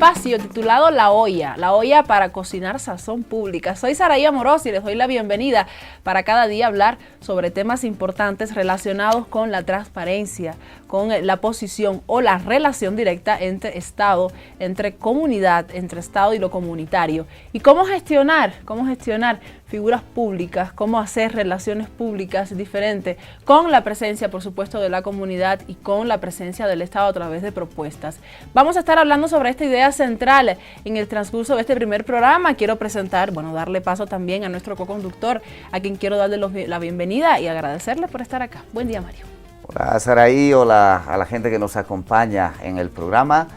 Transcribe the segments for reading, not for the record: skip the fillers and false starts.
espacio titulado La Olla para cocinar sazón pública. Soy Saraí Amorós y les doy la bienvenida para cada día hablar sobre temas importantes relacionados con la transparencia, con la posición o la relación directa entre Estado, entre comunidad, entre Estado y lo comunitario. Y cómo gestionar figuras públicas, cómo hacer relaciones públicas diferentes con la presencia, por supuesto, de la comunidad y con la presencia del Estado a través de propuestas. Vamos a estar hablando sobre esta idea central en el transcurso de este primer programa. Quiero presentar, darle paso también a nuestro coconductor, a quien quiero darle la bienvenida y agradecerle por estar acá. Buen día, Mario. Hola, Saraí, hola a la gente que nos acompaña en el programa,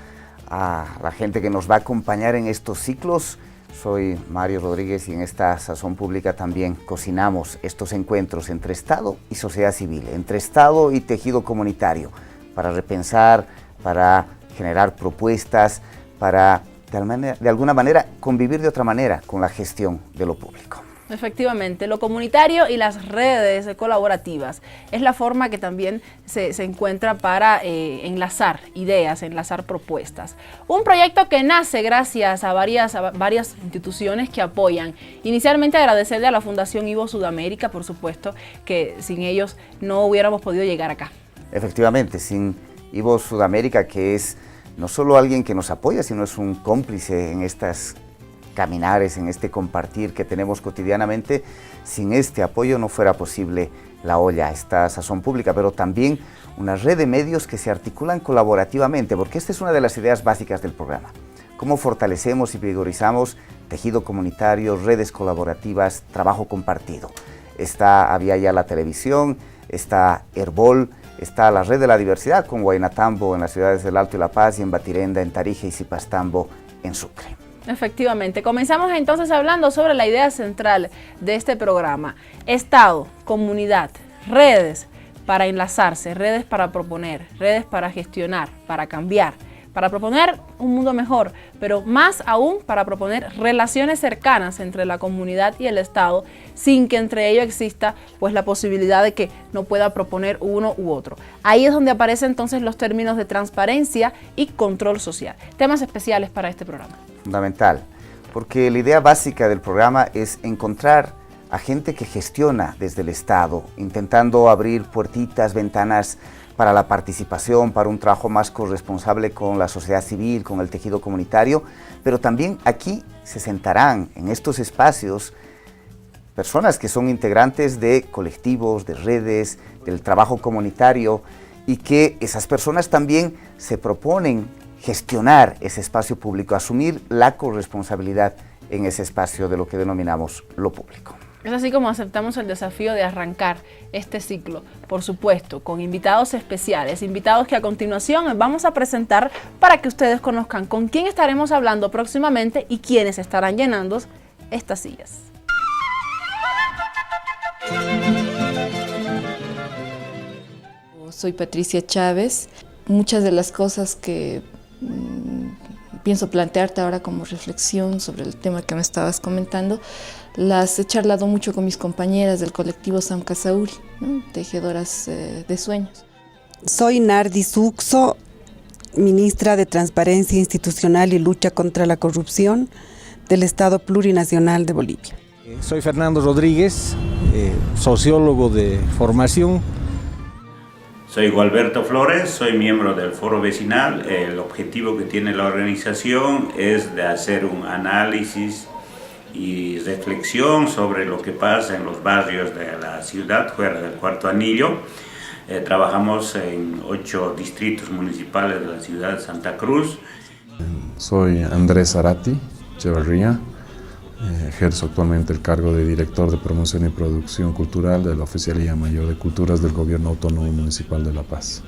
a la gente que nos va a acompañar en estos ciclos. Soy Mario Rodríguez y en esta Sazón Pública también cocinamos estos encuentros entre Estado y sociedad civil, entre Estado y tejido comunitario, para repensar, para generar propuestas, para de alguna manera convivir de otra manera con la gestión de lo público. Efectivamente, lo comunitario y las redes colaborativas es la forma que también se encuentra para enlazar ideas, enlazar propuestas. Un proyecto que nace gracias a varias instituciones que apoyan. Inicialmente agradecerle a la Fundación Ivo Sudamérica, por supuesto, que sin ellos no hubiéramos podido llegar acá. Efectivamente, sin Ivo Sudamérica, que es no solo alguien que nos apoya, sino es un cómplice en estas caminares, en este compartir que tenemos cotidianamente. Sin este apoyo no fuera posible La Olla, esta Sazón Pública, pero también una red de medios que se articulan colaborativamente, porque esta es una de las ideas básicas del programa. Cómo fortalecemos y vigorizamos tejido comunitario, redes colaborativas, trabajo compartido. Había ya la televisión, está Herbol, está la red de la diversidad con Huaynatambo en las ciudades del Alto y La Paz, y en Batirenda, en Tarija y Zipastambo en Sucre. Efectivamente. Comenzamos entonces hablando sobre la idea central de este programa. Estado, comunidad, redes para enlazarse, redes para proponer, redes para gestionar, para cambiar, para proponer un mundo mejor, pero más aún para proponer relaciones cercanas entre la comunidad y el Estado, sin que entre ellos exista la posibilidad de que no pueda proponer uno u otro. Ahí es donde aparecen entonces los términos de transparencia y control social. Temas especiales para este programa. Fundamental, porque la idea básica del programa es encontrar a gente que gestiona desde el Estado, intentando abrir puertitas, ventanas para la participación, para un trabajo más corresponsable con la sociedad civil, con el tejido comunitario, pero también aquí se sentarán en estos espacios personas que son integrantes de colectivos, de redes, del trabajo comunitario, y que esas personas también se proponen gestionar ese espacio público, asumir la corresponsabilidad en ese espacio de lo que denominamos lo público. Es así como aceptamos el desafío de arrancar este ciclo, por supuesto, con invitados especiales, invitados que a continuación vamos a presentar para que ustedes conozcan con quién estaremos hablando próximamente y quiénes estarán llenando estas sillas. Soy Patricia Chávez. Muchas de las cosas que pienso plantearte ahora como reflexión sobre el tema que me estabas comentando, las he charlado mucho con mis compañeras del colectivo Samcasauri, ¿no? Tejedoras de sueños. Soy Nardi Suxo, ministra de Transparencia Institucional y Lucha contra la Corrupción del Estado Plurinacional de Bolivia. Soy Fernando Rodríguez, sociólogo de formación. Soy Gualberto Flores, soy miembro del Foro Vecinal. El objetivo que tiene la organización es de hacer un análisis y reflexión sobre lo que pasa en los barrios de la ciudad, fuera del Cuarto Anillo. Trabajamos en 8 distritos municipales de la ciudad de Santa Cruz. Soy Andrés Arati Echeverría. Ejerzo actualmente el cargo de director de promoción y producción cultural de la Oficialía Mayor de Culturas del Gobierno Autónomo Municipal de La Paz.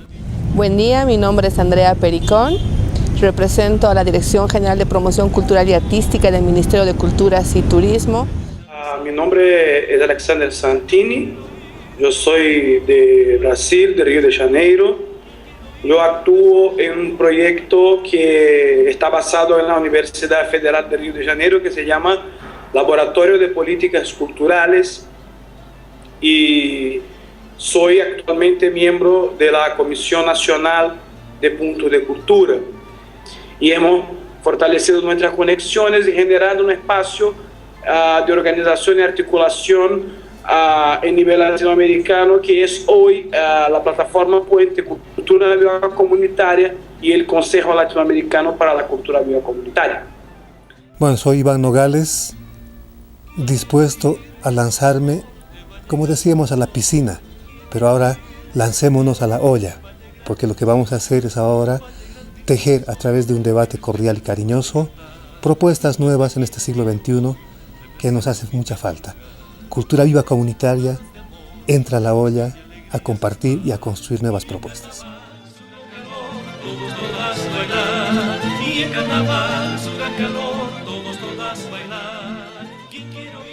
Buen día, mi nombre es Andrea Pericón, represento a la Dirección General de Promoción Cultural y Artística del Ministerio de Culturas y Turismo. Mi nombre es Alexander Santini, yo soy de Brasil, de Río de Janeiro. Yo actúo en un proyecto que está basado en la Universidad Federal de Río de Janeiro, que se llama Laboratorio de Políticas Culturales, y soy actualmente miembro de la Comisión Nacional de Puntos de Cultura. Y hemos fortaleciendo nuestras conexiones y generando un espacio de organización y articulación en nivel latinoamericano, que es hoy la plataforma Puente Cultura Viva Comunitaria y el Consejo Latinoamericano para la Cultura Viva Comunitaria. Bueno, soy Iván Nogales, dispuesto a lanzarme, como decíamos, a la piscina, pero ahora lancémonos a la olla, porque lo que vamos a hacer es ahora tejer a través de un debate cordial y cariñoso propuestas nuevas en este siglo XXI que nos hace mucha falta. Cultura viva comunitaria, entra a la olla a compartir y a construir nuevas propuestas.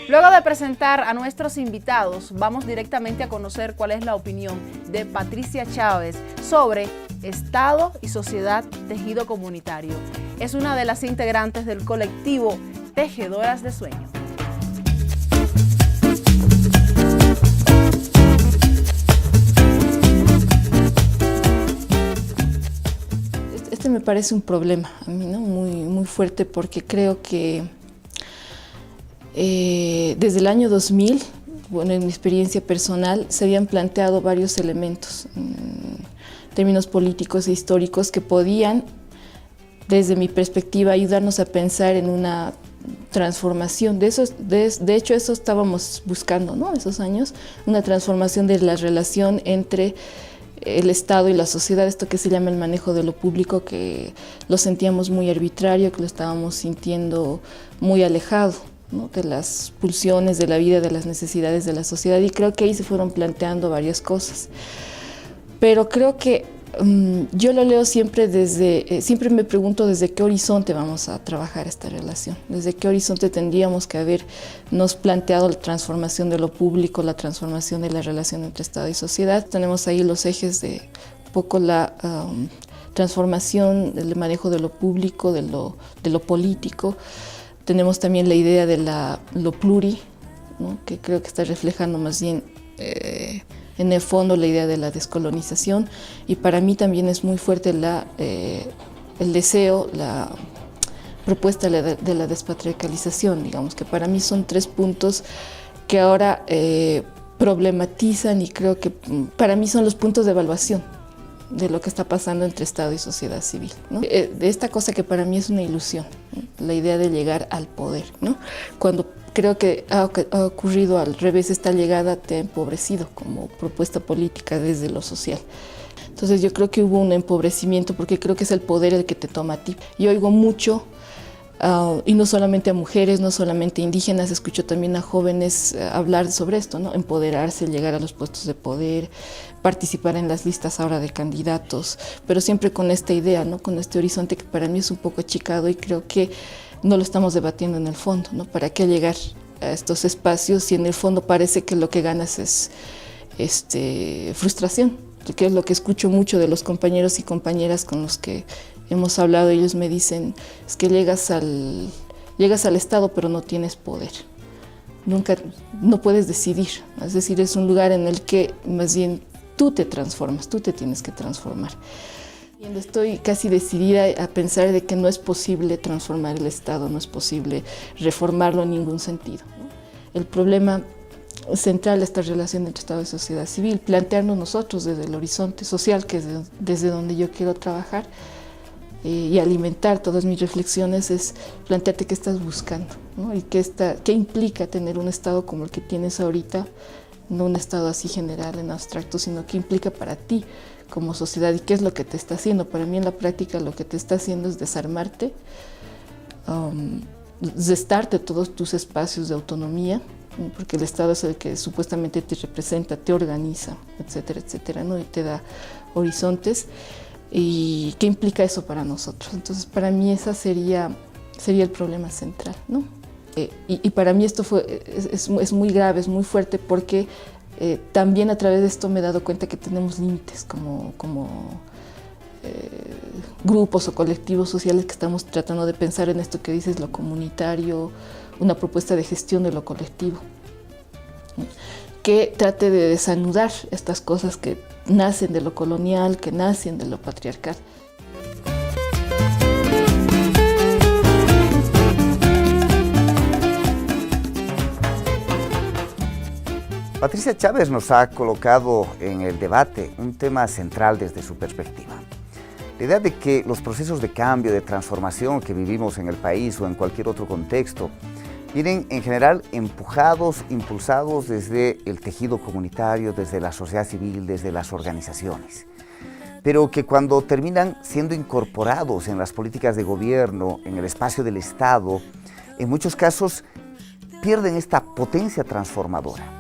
Luego de presentar a nuestros invitados, vamos directamente a conocer cuál es la opinión de Patricia Chávez sobre Estado y Sociedad Tejido Comunitario. Es una de las integrantes del colectivo Tejedoras de Sueño. Este me parece un problema a mí, ¿no? Muy fuerte, porque creo que desde el año 2000, bueno, en mi experiencia personal, se habían planteado varios elementos en términos políticos e históricos que podían, desde mi perspectiva, ayudarnos a pensar en una transformación. De hecho, eso estábamos buscando, ¿no? Esos años, una transformación de la relación entre el Estado y la sociedad, esto que se llama el manejo de lo público, que lo sentíamos muy arbitrario, que lo estábamos sintiendo muy alejado, ¿no? De las pulsiones de la vida, de las necesidades de la sociedad, y creo que ahí se fueron planteando varias cosas. Pero creo que yo lo leo siempre siempre me pregunto desde qué horizonte vamos a trabajar esta relación, desde qué horizonte tendríamos que habernos planteado la transformación de lo público, la transformación de la relación entre Estado y sociedad. Tenemos ahí los ejes de un poco la transformación, el manejo de lo público, de lo político. Tenemos también la idea de lo pluri, ¿no? Que creo que está reflejando más bien en el fondo la idea de la descolonización, y para mí también es muy fuerte el deseo, la propuesta de la despatriarcalización, digamos, que para mí son tres puntos que ahora problematizan, y creo que para mí son los puntos de evaluación de lo que está pasando entre Estado y sociedad civil, ¿no? De esta cosa que para mí es una ilusión, ¿no? La idea de llegar al poder, ¿no? Cuando creo que ha ocurrido al revés, esta llegada te ha empobrecido como propuesta política desde lo social. Entonces yo creo que hubo un empobrecimiento, porque creo que es el poder el que te toma a ti. Yo oigo mucho, y no solamente a mujeres, no solamente indígenas, escucho también a jóvenes hablar sobre esto, ¿no? Empoderarse, llegar a los puestos de poder, participar en las listas ahora de candidatos, pero siempre con esta idea, ¿no? Con este horizonte que para mí es un poco achicado, y creo que no lo estamos debatiendo en el fondo, ¿no? ¿Para qué llegar a estos espacios si en el fondo parece que lo que ganas es frustración? Que es lo que escucho mucho de los compañeros y compañeras con los que hemos hablado. Ellos me dicen, es que llegas al Estado pero no tienes poder, no puedes decidir, es decir, es un lugar en el que más bien tú te transformas, tú te tienes que transformar. Y estoy casi decidida a pensar de que no es posible transformar el Estado, no es posible reformarlo en ningún sentido, ¿no? El problema central de esta relación entre Estado y sociedad civil, plantearnos nosotros desde el horizonte social, que es desde donde yo quiero trabajar, y alimentar todas mis reflexiones, es plantearte qué estás buscando, ¿no? Y qué implica tener un Estado como el que tienes ahorita, no un Estado así general, en abstracto, sino qué implica para ti como sociedad y qué es lo que te está haciendo. Para mí en la práctica lo que te está haciendo es desarmarte, restarte todos tus espacios de autonomía, porque el Estado es el que supuestamente te representa, te organiza, etcétera, etcétera, ¿no? Y te da horizontes. ¿Y qué implica eso para nosotros? Entonces, para mí esa sería el problema central, ¿no? Y para mí esto es muy grave, es muy fuerte, porque también a través de esto me he dado cuenta que tenemos límites como grupos o colectivos sociales que estamos tratando de pensar en esto que dices, lo comunitario, una propuesta de gestión de lo colectivo, ¿no? Que trate de desanudar estas cosas que nacen de lo colonial, que nacen de lo patriarcal. Patricia Chávez nos ha colocado en el debate un tema central desde su perspectiva. La idea de que los procesos de cambio, de transformación que vivimos en el país o en cualquier otro contexto, vienen en general empujados, impulsados desde el tejido comunitario, desde la sociedad civil, desde las organizaciones. Pero que cuando terminan siendo incorporados en las políticas de gobierno, en el espacio del Estado, en muchos casos pierden esta potencia transformadora.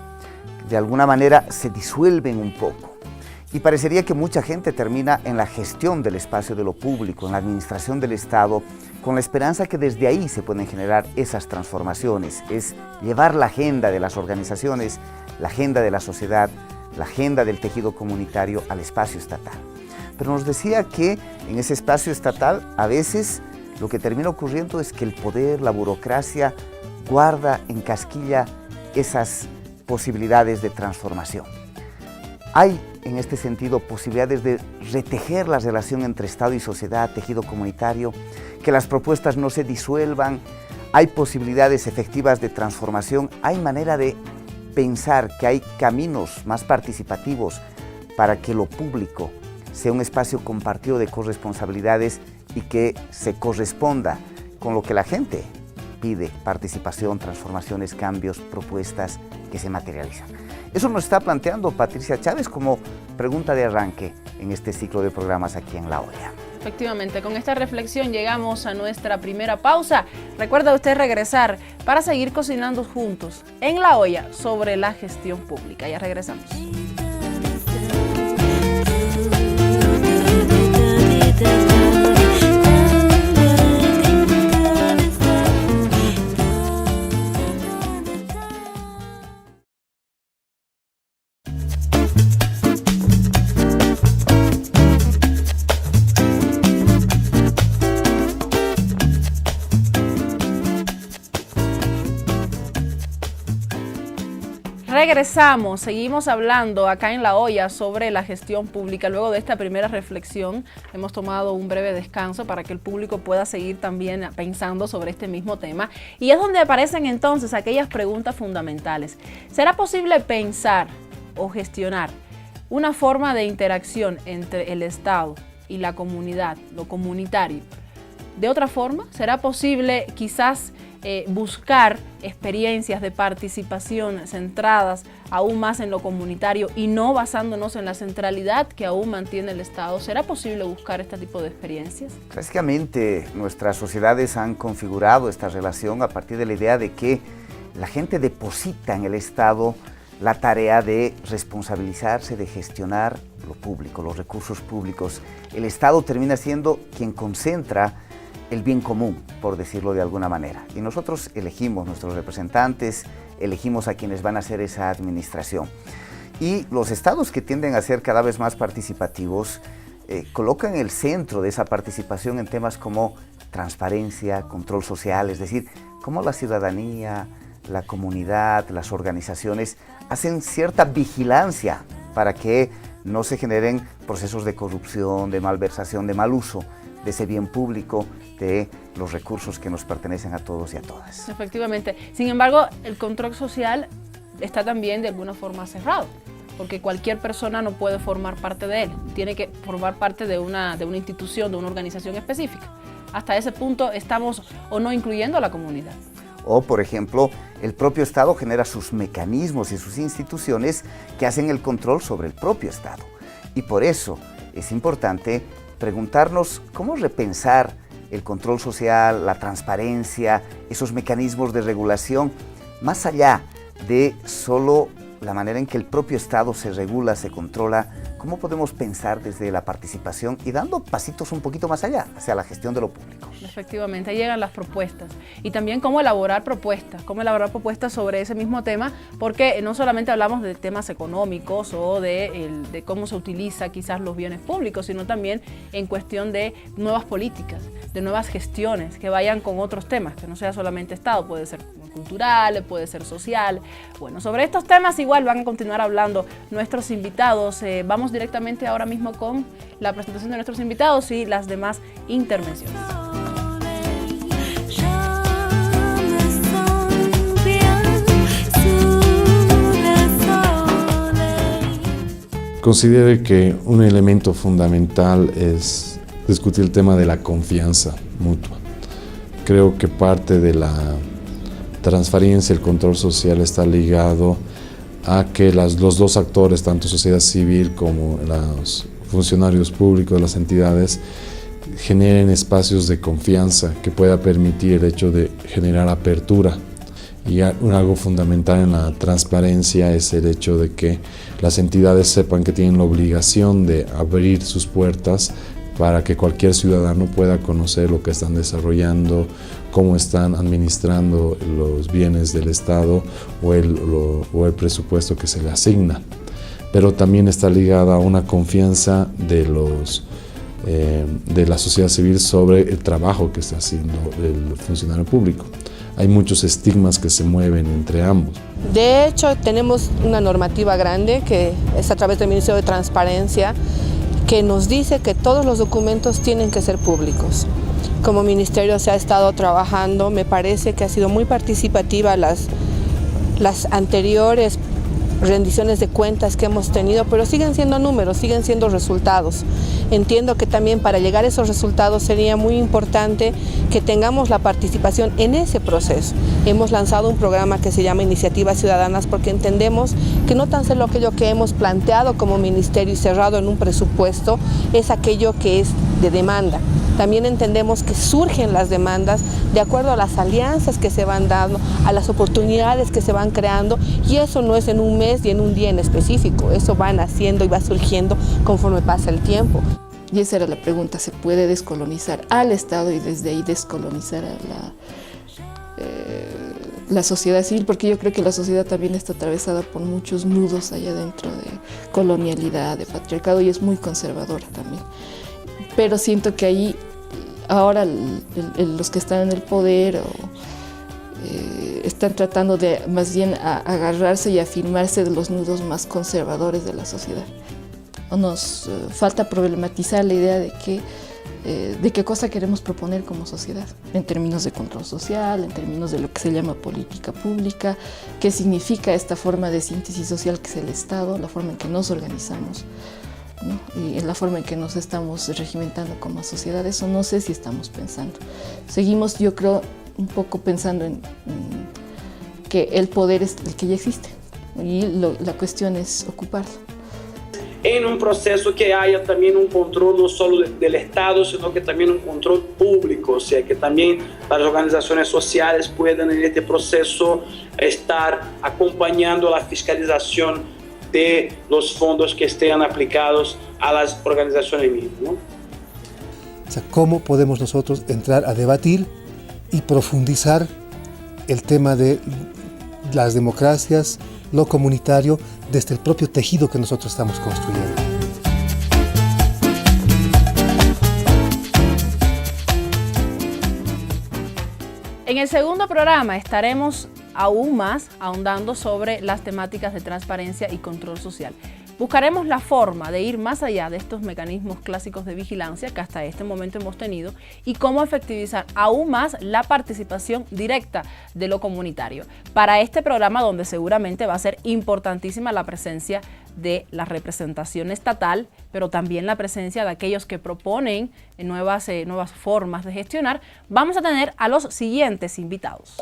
De alguna manera se disuelven un poco. Y parecería que mucha gente termina en la gestión del espacio de lo público, en la administración del Estado, con la esperanza que desde ahí se pueden generar esas transformaciones. Es llevar la agenda de las organizaciones, la agenda de la sociedad, la agenda del tejido comunitario al espacio estatal. Pero nos decía que en ese espacio estatal a veces lo que termina ocurriendo es que el poder, la burocracia, guarda, encasquilla esas posibilidades de transformación. Hay en este sentido posibilidades de retejer la relación entre Estado y sociedad, tejido comunitario, que las propuestas no se disuelvan, hay posibilidades efectivas de transformación, hay manera de pensar que hay caminos más participativos para que lo público sea un espacio compartido de corresponsabilidades y que se corresponda con lo que la gente pide: participación, transformaciones, cambios, propuestas que se materializan. Eso nos está planteando Patricia Chávez como pregunta de arranque en este ciclo de programas aquí en La Olla. Efectivamente, con esta reflexión llegamos a nuestra primera pausa. Recuerda usted regresar para seguir cocinando juntos en La Olla sobre la gestión pública. Ya regresamos. Regresamos, seguimos hablando acá en La Olla sobre la gestión pública. Luego de esta primera reflexión hemos tomado un breve descanso para que el público pueda seguir también pensando sobre este mismo tema. Y es donde aparecen entonces aquellas preguntas fundamentales. ¿Será posible pensar o gestionar una forma de interacción entre el Estado y la comunidad, lo comunitario? ¿De otra forma? ¿Será posible quizás buscar experiencias de participación centradas aún más en lo comunitario y no basándonos en la centralidad que aún mantiene el Estado? ¿Será posible buscar este tipo de experiencias? Clásicamente nuestras sociedades han configurado esta relación a partir de la idea de que la gente deposita en el Estado la tarea de responsabilizarse, de gestionar lo público, los recursos públicos. El Estado termina siendo quien concentra el bien común, por decirlo de alguna manera. Y nosotros elegimos nuestros representantes, elegimos a quienes van a hacer esa administración. Y los estados que tienden a ser cada vez más participativos colocan el centro de esa participación en temas como transparencia, control social, es decir, cómo la ciudadanía, la comunidad, las organizaciones hacen cierta vigilancia para que no se generen procesos de corrupción, de malversación, de mal uso de ese bien público, de los recursos que nos pertenecen a todos y a todas. Efectivamente. Sin embargo, el control social está también de alguna forma cerrado, porque cualquier persona no puede formar parte de él, tiene que formar parte de una institución, de una organización específica. Hasta ese punto estamos o no incluyendo a la comunidad. O, por ejemplo, el propio Estado genera sus mecanismos y sus instituciones que hacen el control sobre el propio Estado. Y por eso es importante preguntarnos cómo repensar el control social, la transparencia, esos mecanismos de regulación, más allá de solo la manera en que el propio Estado se regula, se controla. ¿Cómo podemos pensar desde la participación y dando pasitos un poquito más allá, hacia la gestión de lo público? Efectivamente, ahí llegan las propuestas. Y también cómo elaborar propuestas sobre ese mismo tema, porque no solamente hablamos de temas económicos o de cómo se utiliza quizás los bienes públicos, sino también en cuestión de nuevas políticas, de nuevas gestiones que vayan con otros temas, que no sea solamente Estado, puede ser cultural, puede ser social. Bueno, sobre estos temas igual van a continuar hablando nuestros invitados. Vamos directamente ahora mismo con la presentación de nuestros invitados y las demás intervenciones. Considero que un elemento fundamental es discutir el tema de la confianza mutua. Creo que parte de la transparencia y el control social está ligado a que los dos actores, tanto sociedad civil como los funcionarios públicos de las entidades, generen espacios de confianza que pueda permitir el hecho de generar apertura. Y algo fundamental en la transparencia es el hecho de que las entidades sepan que tienen la obligación de abrir sus puertas para que cualquier ciudadano pueda conocer lo que están desarrollando, cómo están administrando los bienes del Estado o el presupuesto que se le asigna. Pero también está ligada a una confianza de la sociedad civil sobre el trabajo que está haciendo el funcionario público. Hay muchos estigmas que se mueven entre ambos. De hecho, tenemos una normativa grande que es a través del Ministerio de Transparencia, que nos dice que todos los documentos tienen que ser públicos. Como ministerio se ha estado trabajando, me parece que ha sido muy participativa las anteriores rendiciones de cuentas que hemos tenido, pero siguen siendo números, siguen siendo resultados. Entiendo que también para llegar a esos resultados sería muy importante que tengamos la participación en ese proceso. Hemos lanzado un programa que se llama Iniciativas Ciudadanas porque entendemos que no tan solo aquello que hemos planteado como ministerio y cerrado en un presupuesto es aquello que es de demanda. También entendemos que surgen las demandas de acuerdo a las alianzas que se van dando, a las oportunidades que se van creando, y eso no es en un mes y en un día en específico, eso va naciendo y va surgiendo conforme pasa el tiempo. Y esa era la pregunta, ¿se puede descolonizar al Estado y desde ahí descolonizar a la sociedad civil? Porque yo creo que la sociedad también está atravesada por muchos nudos allá dentro de colonialidad, de patriarcado, y es muy conservadora también. Pero siento que ahí ahora los que están en el poder están tratando de más bien agarrarse y afirmarse de los nudos más conservadores de la sociedad. Nos falta problematizar la idea de qué cosa queremos proponer como sociedad, en términos de control social, en términos de lo que se llama política pública, qué significa esta forma de síntesis social que es el Estado, la forma en que nos organizamos, ¿no? Y en la forma en que nos estamos regimentando como sociedad. Eso no sé si estamos pensando. Seguimos, yo creo, un poco pensando en que el poder es el que ya existe y la cuestión es ocuparlo. En un proceso que haya también un control no solo del Estado, sino que también un control público, o sea, que también las organizaciones sociales puedan en este proceso estar acompañando la fiscalización de los fondos que estén aplicados a las organizaciones mismas, ¿no? O sea, ¿cómo podemos nosotros entrar a debatir y profundizar el tema de las democracias, lo comunitario, desde el propio tejido que nosotros estamos construyendo? En el segundo programa estaremos aún más ahondando sobre las temáticas de transparencia y control social. Buscaremos la forma de ir más allá de estos mecanismos clásicos de vigilancia que hasta este momento hemos tenido y cómo efectivizar aún más la participación directa de lo comunitario. Para este programa, donde seguramente va a ser importantísima la presencia de la representación estatal, pero también la presencia de aquellos que proponen nuevas formas de gestionar, vamos a tener a los siguientes invitados.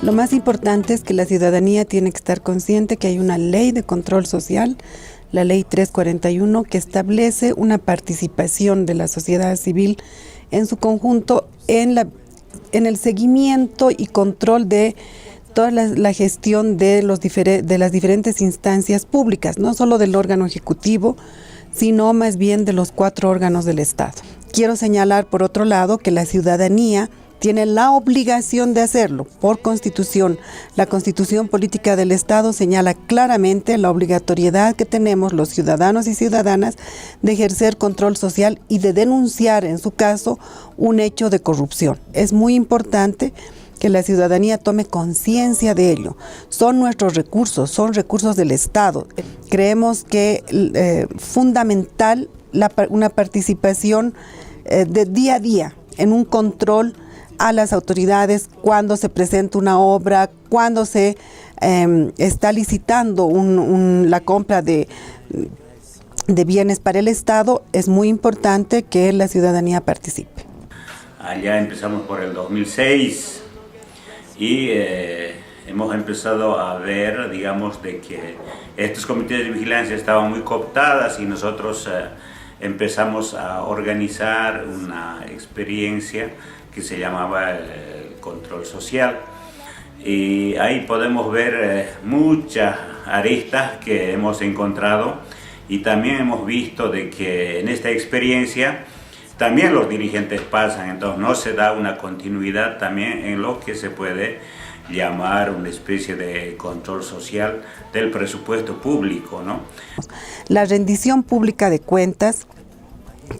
Lo más importante es que la ciudadanía tiene que estar consciente que hay una ley de control social, la ley 341, que establece una participación de la sociedad civil en su conjunto en el seguimiento y control de toda la gestión de las diferentes instancias públicas, no solo del órgano ejecutivo, sino más bien de los 4 órganos del Estado. Quiero señalar, por otro lado, que la ciudadanía tiene la obligación de hacerlo por Constitución. La Constitución Política del Estado señala claramente la obligatoriedad que tenemos los ciudadanos y ciudadanas de ejercer control social y de denunciar, en su caso, un hecho de corrupción. Es muy importante que la ciudadanía tome conciencia de ello. Son nuestros recursos, son recursos del Estado. Creemos que fundamental una participación de día a día en un control a las autoridades cuando se presenta una obra, cuando se está licitando la compra de bienes para el Estado. Es muy importante que la ciudadanía participe. Allá empezamos por el 2006 y hemos empezado a ver, digamos, de que estos comités de vigilancia estaban muy cooptadas y nosotros empezamos a organizar una experiencia que se llamaba el control social. Y ahí podemos ver muchas aristas que hemos encontrado y también hemos visto de que en esta experiencia también los dirigentes pasan, entonces no se da una continuidad también en lo que se puede llamar una especie de control social del presupuesto público, ¿no? La rendición pública de cuentas,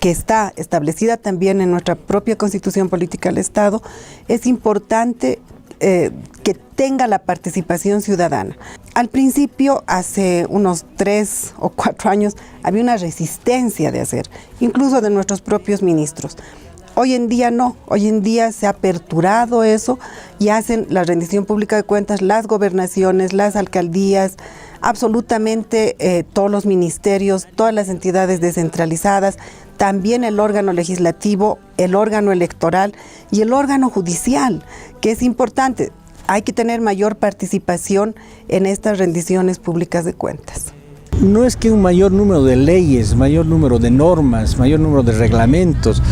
que está establecida también en nuestra propia Constitución Política del Estado, es importante que tenga la participación ciudadana. Al principio, hace unos 3 o 4 años, había una resistencia de hacer, incluso de nuestros propios ministros. Hoy en día no, hoy en día se ha aperturado eso y hacen la rendición pública de cuentas las gobernaciones, las alcaldías, absolutamente todos los ministerios, todas las entidades descentralizadas, también el órgano legislativo, el órgano electoral y el órgano judicial, que es importante. Hay que tener mayor participación en estas rendiciones públicas de cuentas. No es que un mayor número de leyes, mayor número de normas, mayor número de reglamentos,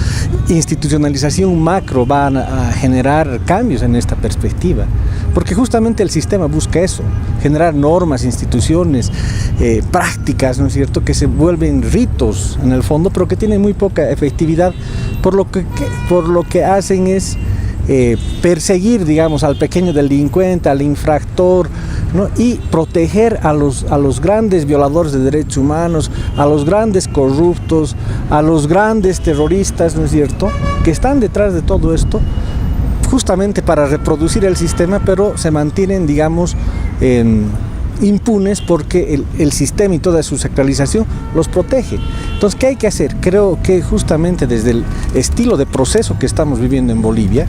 institucionalización macro van a generar cambios en esta perspectiva, porque justamente el sistema busca eso, generar normas, instituciones, prácticas, ¿no es cierto?, que se vuelven ritos en el fondo, pero que tienen muy poca efectividad, por lo que hacen es perseguir, digamos, al pequeño delincuente, al infractor, ¿no?, y proteger a los grandes violadores de derechos humanos, a los grandes corruptos, a los grandes terroristas, ¿no es cierto?, que están detrás de todo esto, justamente para reproducir el sistema, pero se mantienen, digamos, impunes porque el sistema y toda su sacralización los protege. Entonces, ¿qué hay que hacer? Creo que justamente desde el estilo de proceso que estamos viviendo en Bolivia,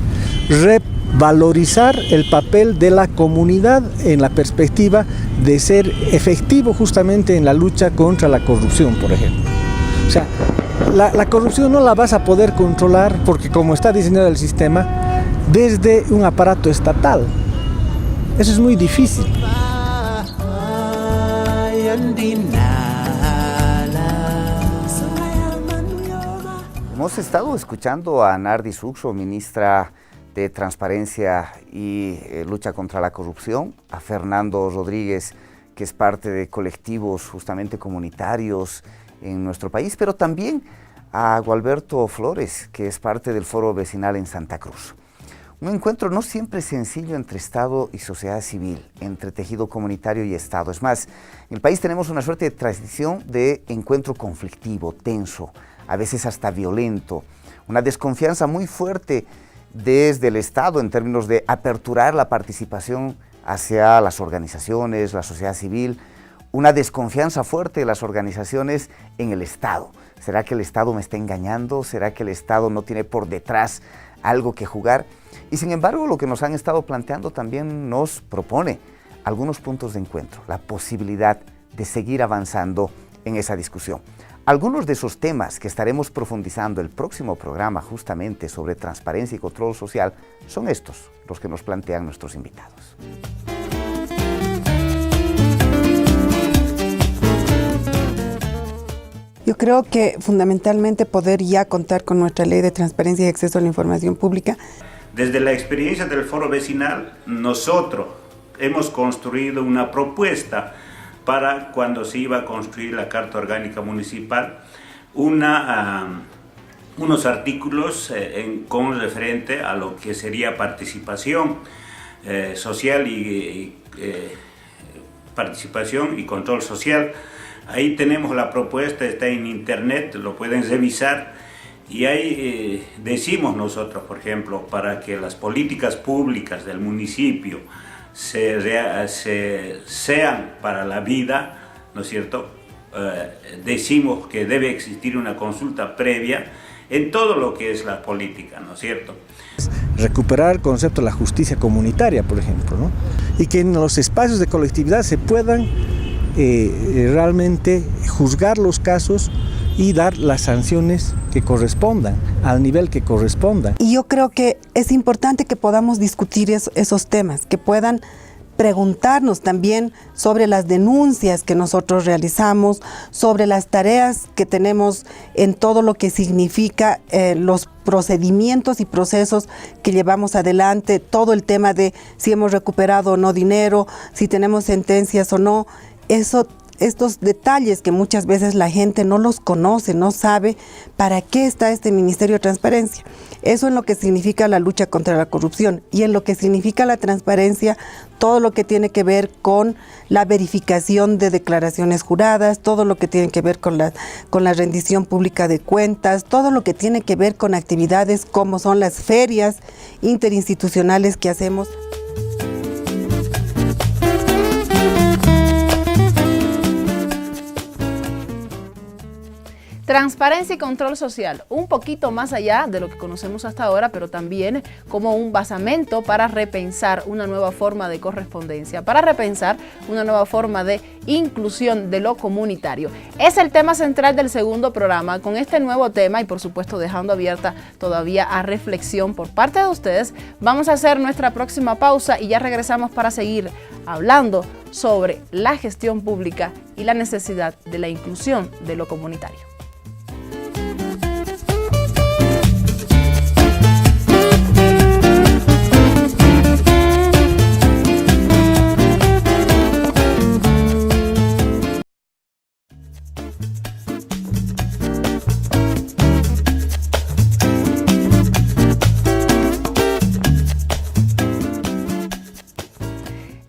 revalorizar el papel de la comunidad en la perspectiva de ser efectivo justamente en la lucha contra la corrupción, por ejemplo. O sea, la corrupción no la vas a poder controlar porque como está diseñado el sistema, desde un aparato estatal. Eso es muy difícil. Hemos estado escuchando a Nardi Sucso, ministra de Transparencia y Lucha contra la Corrupción, a Fernando Rodríguez, que es parte de colectivos justamente comunitarios en nuestro país, pero también a Gualberto Flores, que es parte del Foro Vecinal en Santa Cruz. Un encuentro no siempre sencillo entre Estado y sociedad civil, entre tejido comunitario y Estado. Es más, en el país tenemos una suerte de tradición de encuentro conflictivo, tenso, a veces hasta violento, una desconfianza muy fuerte desde el Estado en términos de aperturar la participación hacia las organizaciones, la sociedad civil, una desconfianza fuerte de las organizaciones en el Estado. ¿Será que el Estado me está engañando? ¿Será que el Estado no tiene por detrás algo que jugar? Y sin embargo, lo que nos han estado planteando también nos propone algunos puntos de encuentro, la posibilidad de seguir avanzando en esa discusión. Algunos de esos temas que estaremos profundizando el próximo programa justamente sobre transparencia y control social son estos, los que nos plantean nuestros invitados. Yo creo que fundamentalmente poder ya contar con nuestra ley de transparencia y acceso a la información pública. Desde la experiencia del Foro Vecinal, nosotros hemos construido una propuesta para cuando se iba a construir la Carta Orgánica Municipal, unos artículos con referente a lo que sería participación social participación y control social. Ahí tenemos la propuesta, está en internet, lo pueden revisar. Y ahí decimos nosotros, por ejemplo, para que las políticas públicas del municipio sean para la vida, ¿no es cierto? Decimos que debe existir una consulta previa en todo lo que es la política, ¿no es cierto? Recuperar el concepto de la justicia comunitaria, por ejemplo, ¿no? Y que en los espacios de colectividad se puedan realmente juzgar los casos y dar las sanciones que correspondan, al nivel que correspondan. Y yo creo que es importante que podamos discutir esos temas, que puedan preguntarnos también sobre las denuncias que nosotros realizamos, sobre las tareas que tenemos en todo lo que significa los procedimientos y procesos que llevamos adelante, todo el tema de si hemos recuperado o no dinero, si tenemos sentencias o no, estos detalles que muchas veces la gente no los conoce, no sabe para qué está este Ministerio de Transparencia. Eso en lo que significa la lucha contra la corrupción y en lo que significa la transparencia, todo lo que tiene que ver con la verificación de declaraciones juradas, todo lo que tiene que ver con la rendición pública de cuentas, todo lo que tiene que ver con actividades como son las ferias interinstitucionales que hacemos. Transparencia y control social, un poquito más allá de lo que conocemos hasta ahora, pero también como un basamento para repensar una nueva forma de correspondencia, para repensar una nueva forma de inclusión de lo comunitario. Es el tema central del segundo programa. Con este nuevo tema y por supuesto dejando abierta todavía a reflexión por parte de ustedes, vamos a hacer nuestra próxima pausa y ya regresamos para seguir hablando sobre la gestión pública y la necesidad de la inclusión de lo comunitario.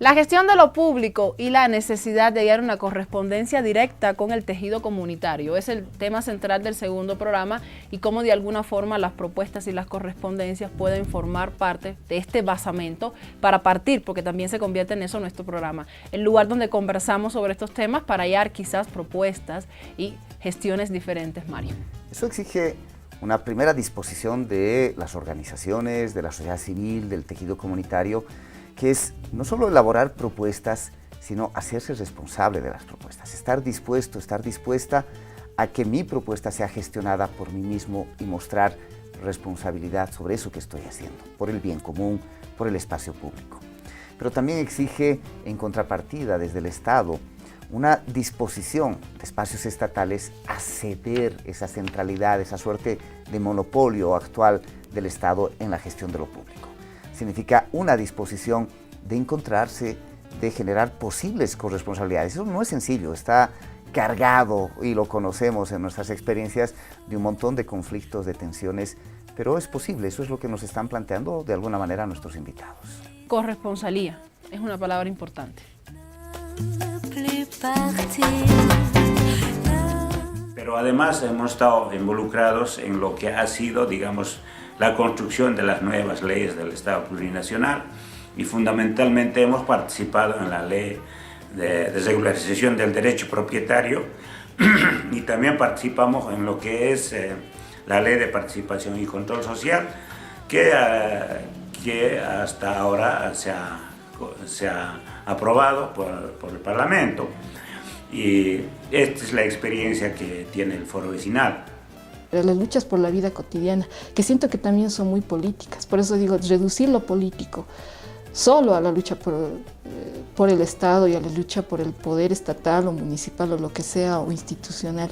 La gestión de lo público y la necesidad de hallar una correspondencia directa con el tejido comunitario es el tema central del segundo programa y cómo de alguna forma las propuestas y las correspondencias pueden formar parte de este basamento para partir, porque también se convierte en eso nuestro programa, el lugar donde conversamos sobre estos temas para hallar quizás propuestas y gestiones diferentes, Mario. Eso exige una primera disposición de las organizaciones, de la sociedad civil, del tejido comunitario, que es no solo elaborar propuestas, sino hacerse responsable de las propuestas, estar dispuesta a que mi propuesta sea gestionada por mí mismo y mostrar responsabilidad sobre eso que estoy haciendo, por el bien común, por el espacio público. Pero también exige, en contrapartida desde el Estado, una disposición de espacios estatales a ceder esa centralidad, esa suerte de monopolio actual del Estado en la gestión de lo público. Significa una disposición de encontrarse, de generar posibles corresponsabilidades. Eso no es sencillo, está cargado, y lo conocemos en nuestras experiencias, de un montón de conflictos, de tensiones, pero es posible, eso es lo que nos están planteando de alguna manera nuestros invitados. Corresponsalía es una palabra importante. Pero además hemos estado involucrados en lo que ha sido, digamos, la construcción de las nuevas leyes del Estado plurinacional y fundamentalmente hemos participado en la ley de regularización del derecho propietario y también participamos en lo que es la ley de participación y control social que hasta ahora se ha aprobado por el Parlamento, y esta es la experiencia que tiene el Foro Vecinal. Las luchas por la vida cotidiana, que siento que también son muy políticas, por eso digo, reducir lo político solo a la lucha por el Estado y a la lucha por el poder estatal o municipal o lo que sea, o institucional,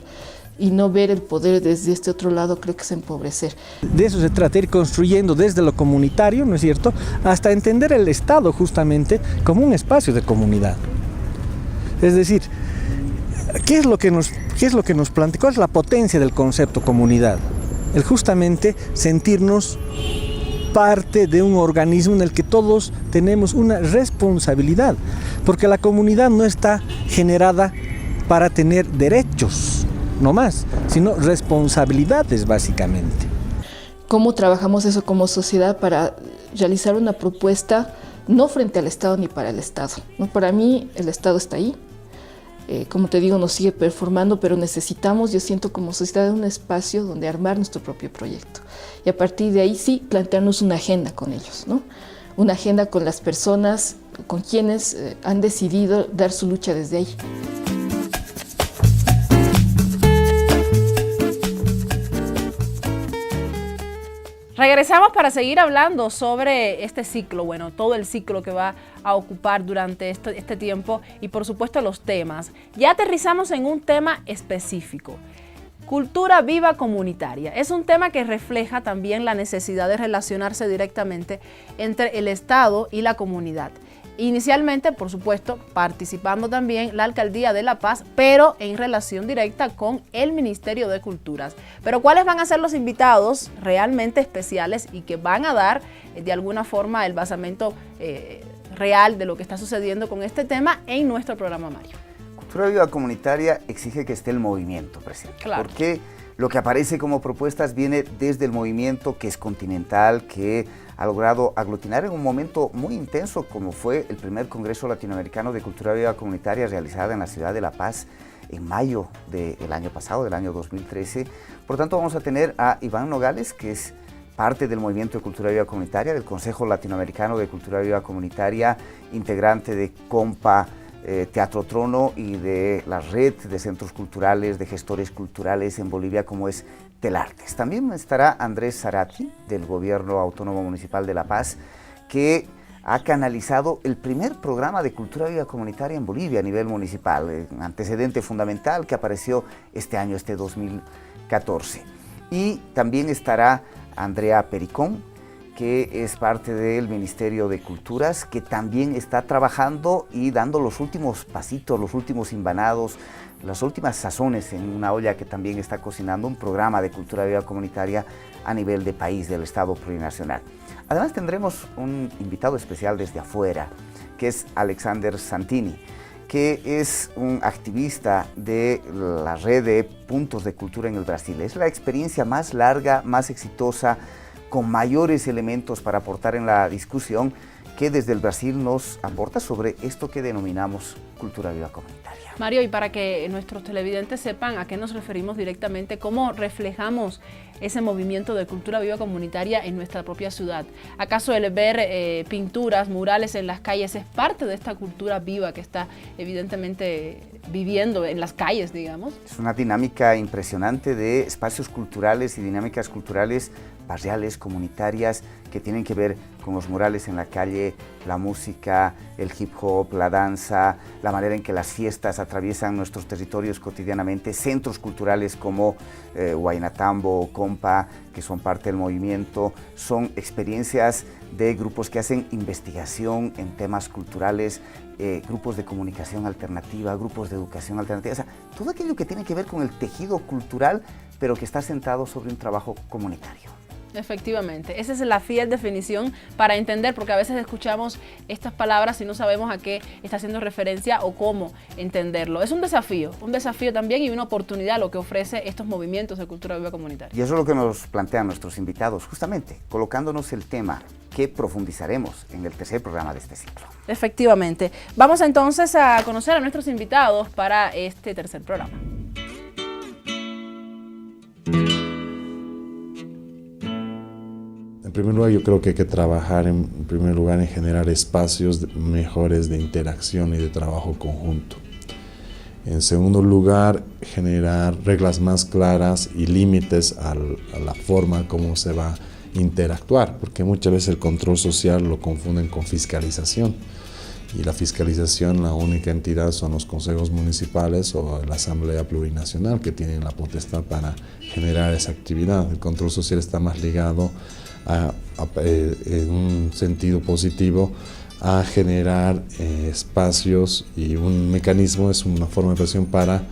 y no ver el poder desde este otro lado, creo que es empobrecer. De eso se trata, ir construyendo desde lo comunitario, ¿no es cierto?, hasta entender el Estado justamente como un espacio de comunidad. Es decir, ¿qué es lo que nos plantea? ¿Cuál es la potencia del concepto comunidad? El justamente sentirnos parte de un organismo en el que todos tenemos una responsabilidad, porque la comunidad no está generada para tener derechos, no más, sino responsabilidades básicamente. ¿Cómo trabajamos eso como sociedad para realizar una propuesta no frente al Estado ni para el Estado? ¿No? Para mí el Estado está ahí, como te digo, nos sigue performando, pero necesitamos, yo siento como sociedad, un espacio donde armar nuestro propio proyecto. Y a partir de ahí sí, plantearnos una agenda con ellos, ¿no? Una agenda con las personas, con quienes han decidido dar su lucha desde ahí. Regresamos para seguir hablando sobre este ciclo, bueno, todo el ciclo que va a ocupar durante este tiempo y por supuesto los temas. Ya aterrizamos en un tema específico. Cultura viva comunitaria. Es un tema que refleja también la necesidad de relacionarse directamente entre el Estado y la comunidad. Inicialmente, por supuesto, participando también la Alcaldía de La Paz, pero en relación directa con el Ministerio de Culturas. Pero ¿cuáles van a ser los invitados realmente especiales y que van a dar de alguna forma el basamento real de lo que está sucediendo con este tema en nuestro programa, Mario? Cultura viva comunitaria exige que esté el movimiento presente. Claro. Porque lo que aparece como propuestas viene desde el movimiento que es continental, que ha logrado aglutinar en un momento muy intenso como fue el primer Congreso Latinoamericano de Cultura Viva Comunitaria realizado en la ciudad de La Paz en mayo del año pasado, del año 2013. Por tanto, vamos a tener a Iván Nogales, que es parte del movimiento de Cultura Viva Comunitaria, del Consejo Latinoamericano de Cultura Viva Comunitaria, integrante de COMPA, Teatro Trono y de la red de centros culturales, de gestores culturales en Bolivia como es Telartes. También estará Andrés Zarati del Gobierno Autónomo Municipal de La Paz, que ha canalizado el primer programa de cultura viva comunitaria en Bolivia a nivel municipal, un antecedente fundamental que apareció este año, este 2014. Y también estará Andrea Pericón, que es parte del Ministerio de Culturas, que también está trabajando y dando los últimos pasitos, los últimos invanados, las últimas sazones en una olla que también está cocinando un programa de cultura viva comunitaria a nivel de país, del Estado plurinacional. Además tendremos un invitado especial desde afuera, que es Alexander Santini, que es un activista de la red de puntos de cultura en el Brasil. Es la experiencia más larga, más exitosa, con mayores elementos para aportar en la discusión que desde el Brasil nos aporta sobre esto que denominamos cultura viva comunitaria. Mario, y para que nuestros televidentes sepan a qué nos referimos directamente, cómo reflejamos ese movimiento de cultura viva comunitaria en nuestra propia ciudad. ¿Acaso el ver pinturas, murales en las calles es parte de esta cultura viva que está evidentemente viviendo en las calles, digamos? Es una dinámica impresionante de espacios culturales y dinámicas culturales barriales, comunitarias, que tienen que ver con los murales en la calle, la música, el hip hop, la danza, la manera en que las fiestas atraviesan nuestros territorios cotidianamente, centros culturales como Huaynatambo o Compa, que son parte del movimiento, son experiencias de grupos que hacen investigación en temas culturales, grupos de comunicación alternativa, grupos de educación alternativa, o sea, todo aquello que tiene que ver con el tejido cultural, pero que está sentado sobre un trabajo comunitario. Efectivamente, esa es la fiel definición para entender, porque a veces escuchamos estas palabras y no sabemos a qué está haciendo referencia o cómo entenderlo. Es un desafío también y una oportunidad lo que ofrece estos movimientos de cultura viva comunitaria. Y eso es lo que nos plantean nuestros invitados, justamente colocándonos el tema que profundizaremos en el tercer programa de este ciclo. Efectivamente. Vamos entonces a conocer a nuestros invitados para este tercer programa. En primer lugar, yo creo que hay que trabajar en primer lugar en generar espacios mejores de interacción y de trabajo conjunto. En segundo lugar, generar reglas más claras y límites a la forma como se va a interactuar, porque muchas veces el control social lo confunden con fiscalización. Y la fiscalización, la única entidad son los consejos municipales o la Asamblea Plurinacional, que tienen la potestad para generar esa actividad. El control social está más ligado en un sentido positivo a generar espacios, y un mecanismo es una forma de presión para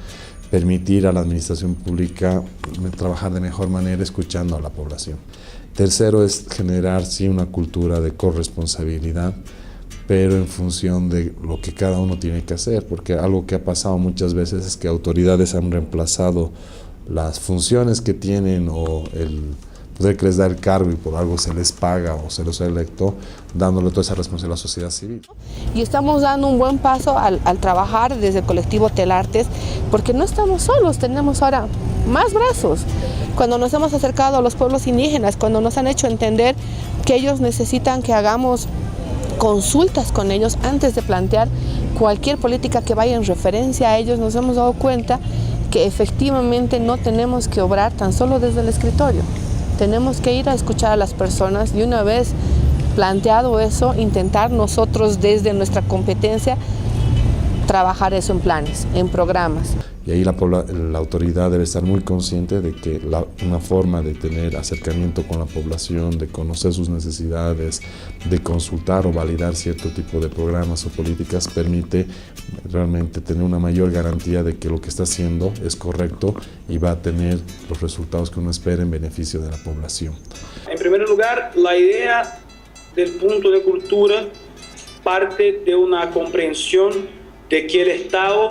permitir a la administración pública trabajar de mejor manera escuchando a la población. Tercero es generar sí una cultura de corresponsabilidad, pero en función de lo que cada uno tiene que hacer, porque algo que ha pasado muchas veces es que autoridades han reemplazado las funciones que tienen o el poder que les da el cargo y por algo se les paga o se los electo, dándole toda esa responsabilidad a la sociedad civil. Y estamos dando un buen paso al trabajar desde el colectivo Telartes, porque no estamos solos, tenemos ahora más brazos. Cuando nos hemos acercado a los pueblos indígenas, cuando nos han hecho entender que ellos necesitan que hagamos consultas con ellos antes de plantear cualquier política que vaya en referencia a ellos, nos hemos dado cuenta que efectivamente no tenemos que obrar tan solo desde el escritorio. Tenemos que ir a escuchar a las personas y una vez planteado eso, intentar nosotros desde nuestra competencia trabajar eso en planes, en programas. Y ahí la autoridad debe estar muy consciente de que una forma de tener acercamiento con la población, de conocer sus necesidades, de consultar o validar cierto tipo de programas o políticas, permite realmente tener una mayor garantía de que lo que está haciendo es correcto y va a tener los resultados que uno espera en beneficio de la población. En primer lugar, la idea del punto de cultura parte de una comprensión de que el Estado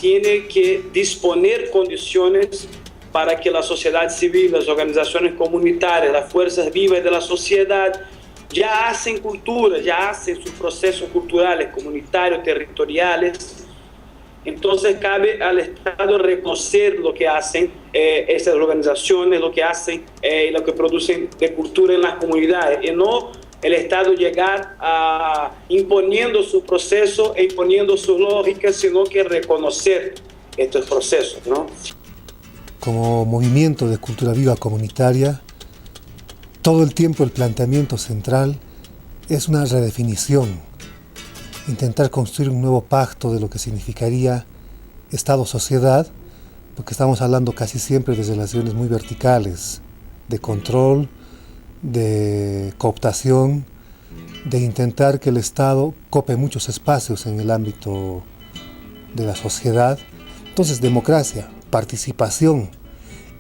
tiene que disponer condiciones para que la sociedad civil, las organizaciones comunitarias, las fuerzas vivas de la sociedad ya hacen cultura, ya hacen sus procesos culturales, comunitarios, territoriales. Entonces cabe al Estado reconocer lo que hacen esas organizaciones, lo que hacen y lo que producen de cultura en las comunidades, y no el Estado llegar a imponiendo su proceso e imponiendo sus lógicas, sino que reconocer estos procesos, ¿no? Como movimiento de cultura viva comunitaria, todo el tiempo el planteamiento central es una redefinición, intentar construir un nuevo pacto de lo que significaría Estado-sociedad, porque estamos hablando casi siempre de relaciones muy verticales, de control, de cooptación, de intentar que el Estado cope muchos espacios en el ámbito de la sociedad. Entonces, democracia, participación,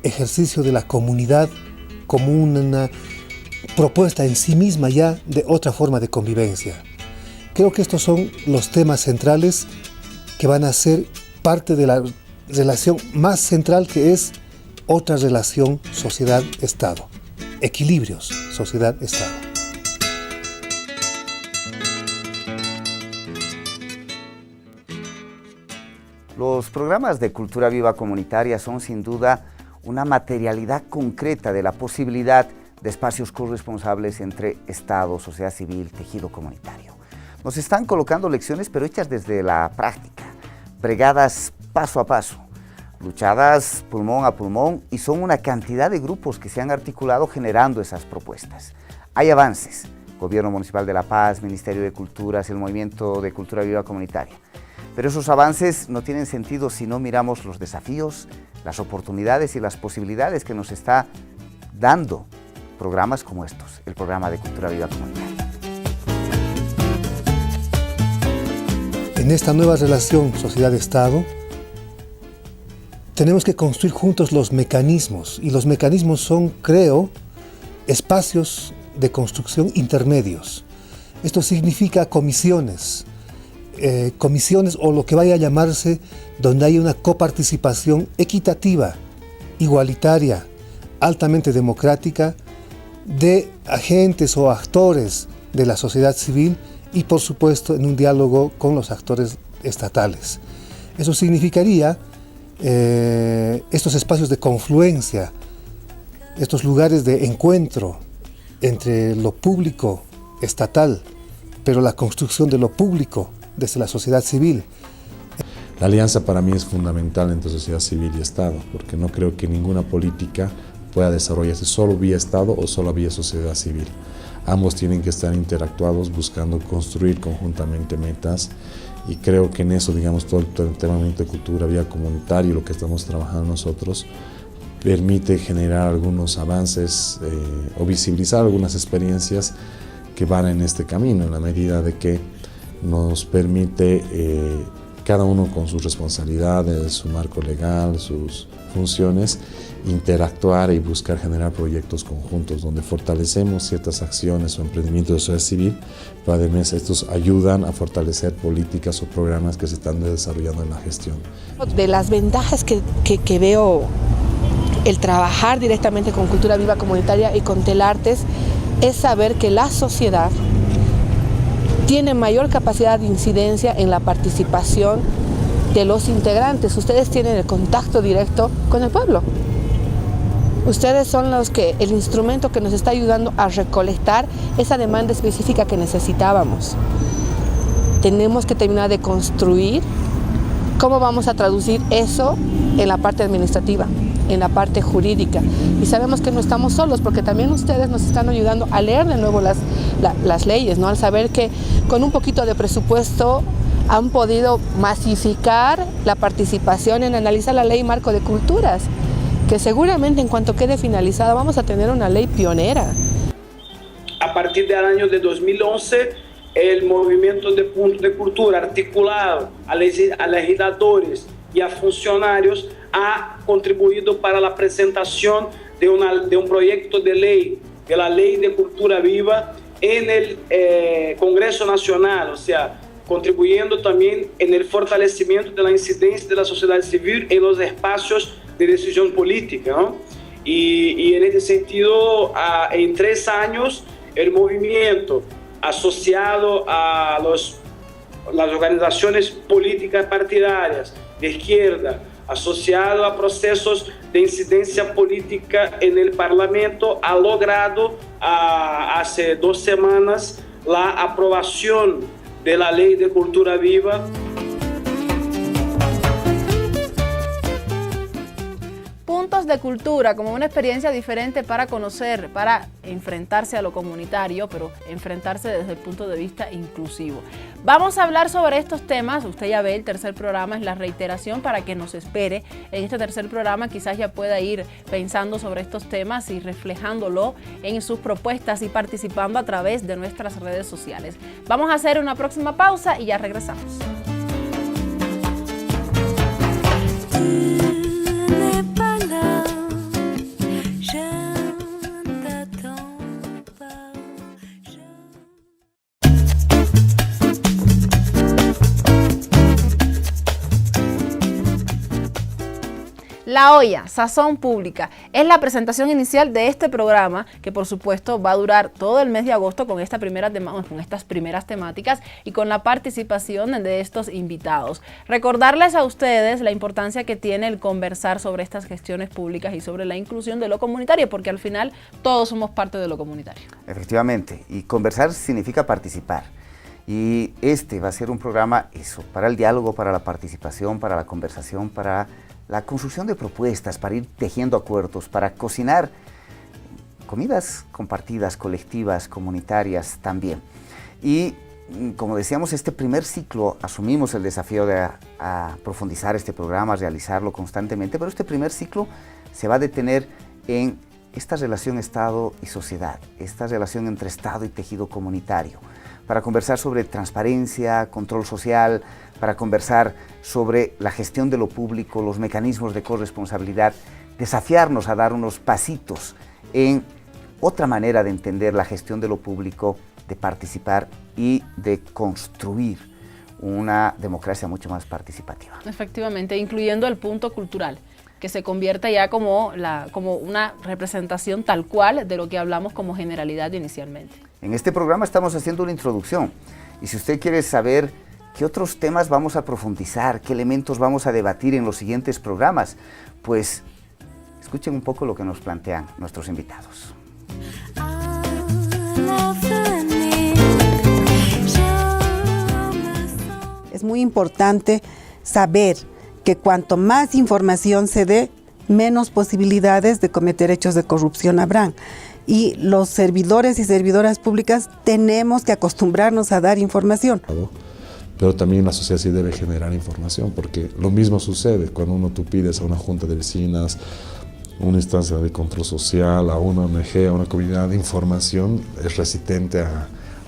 ejercicio de la comunidad como una propuesta en sí misma ya de otra forma de convivencia. Creo que estos son los temas centrales que van a ser parte de la relación más central, que es otra relación sociedad-Estado. Equilibrios, sociedad-Estado. Los programas de cultura viva comunitaria son sin duda una materialidad concreta de la posibilidad de espacios corresponsables entre Estado, sociedad civil, tejido comunitario. Nos están colocando lecciones, pero hechas desde la práctica, bregadas paso a paso, luchadas pulmón a pulmón, y son una cantidad de grupos que se han articulado generando esas propuestas. Hay avances, Gobierno Municipal de La Paz, Ministerio de Culturas, el Movimiento de Cultura Viva Comunitaria. Pero esos avances no tienen sentido si no miramos los desafíos, las oportunidades y las posibilidades que nos está dando programas como estos, el programa de Cultura Viva Comunitaria. En esta nueva relación sociedad-Estado, tenemos que construir juntos los mecanismos, y los mecanismos son, creo, espacios de construcción intermedios. Esto significa comisiones o lo que vaya a llamarse, donde hay una coparticipación equitativa, igualitaria, altamente democrática, de agentes o actores de la sociedad civil y, por supuesto, en un diálogo con los actores estatales. Eso significaría estos espacios de confluencia, estos lugares de encuentro entre lo público estatal, pero la construcción de lo público desde la sociedad civil. La alianza para mí es fundamental entre sociedad civil y Estado, porque no creo que ninguna política pueda desarrollarse solo vía Estado o solo vía sociedad civil. Ambos tienen que estar interactuados buscando construir conjuntamente metas, y creo que en eso, digamos, todo el tema de cultura vía comunitaria y lo que estamos trabajando nosotros permite generar algunos avances o visibilizar algunas experiencias que van en este camino, en la medida de que nos permite cada uno con sus responsabilidades, su marco legal, sus funciones, interactuar y buscar generar proyectos conjuntos donde fortalecemos ciertas acciones o emprendimientos de sociedad civil, pero además estos ayudan a fortalecer políticas o programas que se están desarrollando en la gestión. De las ventajas que veo el trabajar directamente con Cultura Viva Comunitaria y con Telartes es saber que la sociedad tiene mayor capacidad de incidencia en la participación de los integrantes. Ustedes tienen el contacto directo con el pueblo. Ustedes son el instrumento que nos está ayudando a recolectar esa demanda específica que necesitábamos. Tenemos que terminar de construir cómo vamos a traducir eso en la parte administrativa, en la parte jurídica. Y sabemos que no estamos solos, porque también ustedes nos están ayudando a leer de nuevo las leyes, ¿no? Al saber que con un poquito de presupuesto han podido masificar la participación en analizar la ley marco de culturas, que seguramente en cuanto quede finalizada vamos a tener una ley pionera. A partir del año de 2011, el movimiento de Punto de Cultura articulado a legisladores y a funcionarios ha contribuido para la presentación de un proyecto de ley, de la Ley de Cultura Viva en el Congreso Nacional, o sea, contribuyendo también en el fortalecimiento de la incidencia de la sociedad civil en los espacios de decisión política, ¿no? Y en este sentido, en 3 años, el movimiento asociado a las organizaciones políticas partidarias de izquierda, asociado a procesos de incidencia política en el Parlamento, ha logrado hace 2 semanas la aprobación de la Ley de Cultura Viva. Puntos de cultura como una experiencia diferente para conocer, para enfrentarse a lo comunitario, pero enfrentarse desde el punto de vista inclusivo. Vamos a hablar sobre estos temas. Usted ya ve, el tercer programa es la reiteración para que nos espere. En este tercer programa quizás ya pueda ir pensando sobre estos temas y reflejándolo en sus propuestas y participando a través de nuestras redes sociales. Vamos a hacer una próxima pausa y ya regresamos. La Olla, Sazón Pública, es la presentación inicial de este programa que por supuesto va a durar todo el mes de agosto con estas primeras temáticas y con la participación de estos invitados. Recordarles a ustedes la importancia que tiene el conversar sobre estas gestiones públicas y sobre la inclusión de lo comunitario, porque al final todos somos parte de lo comunitario. Efectivamente, y conversar significa participar. Y este va a ser un programa para el diálogo, para la participación, para la conversación, para la construcción de propuestas, para ir tejiendo acuerdos, para cocinar comidas compartidas, colectivas, comunitarias también. Y como decíamos, este primer ciclo asumimos el desafío de profundizar este programa, realizarlo constantemente, pero este primer ciclo se va a detener en esta relación Estado y sociedad, esta relación entre Estado y tejido comunitario, para conversar sobre transparencia, control social, para conversar sobre la gestión de lo público, los mecanismos de corresponsabilidad, desafiarnos a dar unos pasitos en otra manera de entender la gestión de lo público, de participar y de construir una democracia mucho más participativa. Efectivamente, incluyendo el punto cultural, que se convierta ya como una representación tal cual de lo que hablamos como generalidad inicialmente. En este programa estamos haciendo una introducción y si usted quiere saber qué otros temas vamos a profundizar, qué elementos vamos a debatir en los siguientes programas, pues escuchen un poco lo que nos plantean nuestros invitados. Es muy importante saber que cuanto más información se dé, menos posibilidades de cometer hechos de corrupción habrán. Y los servidores y servidoras públicas tenemos que acostumbrarnos a dar información. Pero también la sociedad sí debe generar información, porque lo mismo sucede cuando tú pides a una junta de vecinas, una instancia de control social, a una ONG, a una comunidad de información, es resistente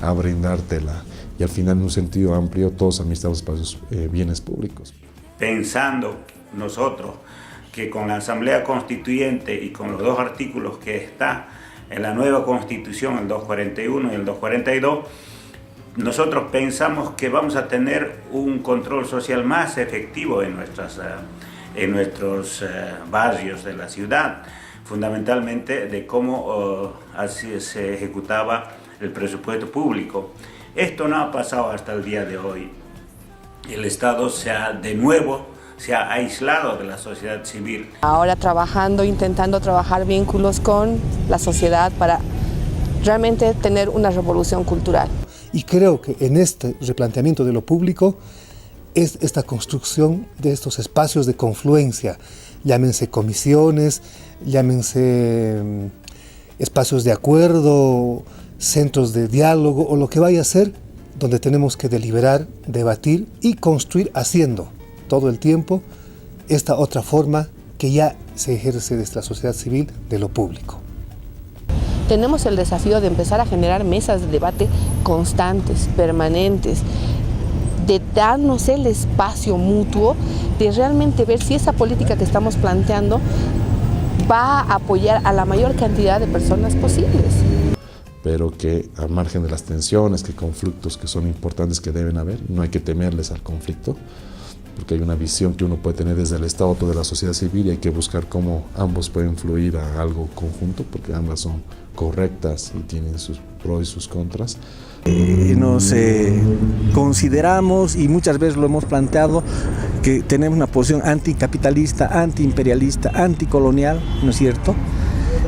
a brindártela. Y al final, en un sentido amplio, todos administramos espacios, bienes públicos. Pensando nosotros que con la Asamblea Constituyente y con los 2 artículos que está en la nueva Constitución, el 241 y el 242, nosotros pensamos que vamos a tener un control social más efectivo en nuestras en nuestros barrios de la ciudad, fundamentalmente de cómo así se ejecutaba el presupuesto público. Esto no ha pasado hasta el día de hoy. El Estado se ha aislado de la sociedad civil. Ahora intentando trabajar vínculos con la sociedad para realmente tener una revolución cultural. Y creo que en este replanteamiento de lo público es esta construcción de estos espacios de confluencia, llámense comisiones, llámense espacios de acuerdo, centros de diálogo o lo que vaya a ser, donde tenemos que deliberar, debatir y construir haciendo todo el tiempo esta otra forma que ya se ejerce desde la sociedad civil de lo público. Tenemos el desafío de empezar a generar mesas de debate constantes, permanentes, de darnos el espacio mutuo, de realmente ver si esa política que estamos planteando va a apoyar a la mayor cantidad de personas posibles. Pero que al margen de las tensiones, que conflictos que son importantes que deben haber, no hay que temerles al conflicto, porque hay una visión que uno puede tener desde el Estado o de la sociedad civil y hay que buscar cómo ambos pueden fluir a algo conjunto, porque ambas son correctas y tienen sus pros y sus contras. Nos consideramos, y muchas veces lo hemos planteado, que tenemos una posición anticapitalista, antiimperialista, anticolonial, ¿no es cierto?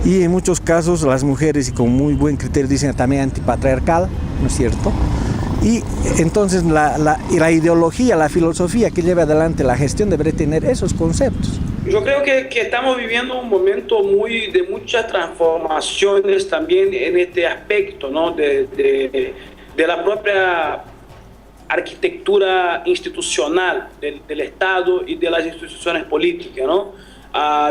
Y en muchos casos las mujeres, y con muy buen criterio, dicen también antipatriarcal, ¿no es cierto? Y entonces la ideología, la filosofía que lleva adelante la gestión debería tener esos conceptos. Yo creo que estamos viviendo un momento de muchas transformaciones también en este aspecto, ¿no? de la propia arquitectura institucional del Estado y de las instituciones políticas, ¿no?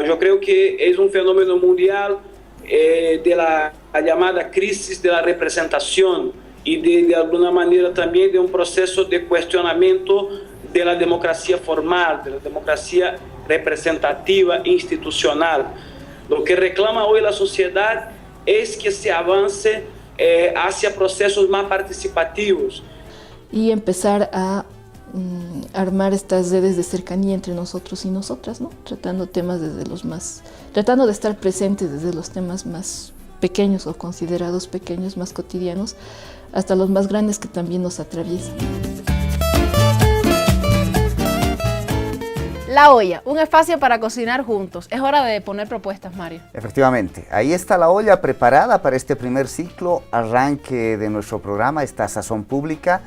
Yo creo que es un fenómeno mundial de la llamada crisis de la representación y de alguna manera también de un proceso de cuestionamiento de la democracia formal, de la democracia representativa institucional. Lo que reclama hoy la sociedad es que se avance hacia procesos más participativos. Y empezar a armar estas redes de cercanía entre nosotros y nosotras, ¿no? Tratando de estar presentes desde los temas más pequeños o considerados pequeños, más cotidianos, hasta los más grandes que también nos atraviesan. La olla, un espacio para cocinar juntos. Es hora de poner propuestas, Mario. Efectivamente, ahí está la olla preparada para este primer ciclo, arranque de nuestro programa, esta sazón pública.